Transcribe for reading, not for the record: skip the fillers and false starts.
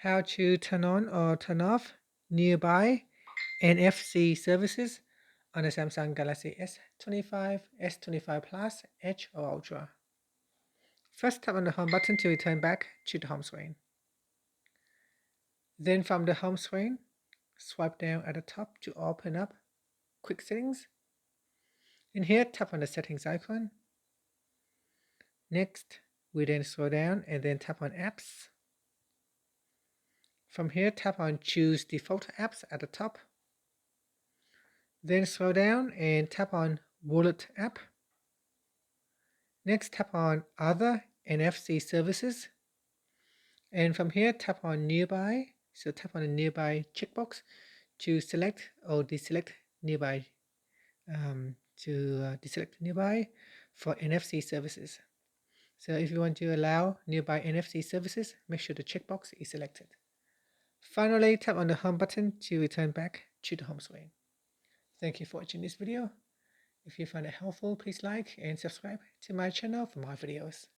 how to turn on or turn off Nearby NFC services on the Samsung Galaxy S25, S25 Plus, Edge or Ultra. First, tap on the home button to return back to the home screen. Then from the home screen, swipe down at the top to open up Quick Settings. In here, tap on the Settings icon. Next, we then scroll down and then tap on Apps. From here, tap on Choose Default Apps at the top. Then scroll down and tap on Wallet app. Next, tap on Other NFC Services. And from here, tap on Nearby. So tap on the Nearby checkbox to select or deselect Nearby. Deselect Nearby for NFC services. So if you want to allow Nearby NFC services, make sure the checkbox is selected. Finally, tap on the Home button to return back to the home screen. Thank you for watching this video. If you find it helpful, please like and subscribe to my channel for more videos.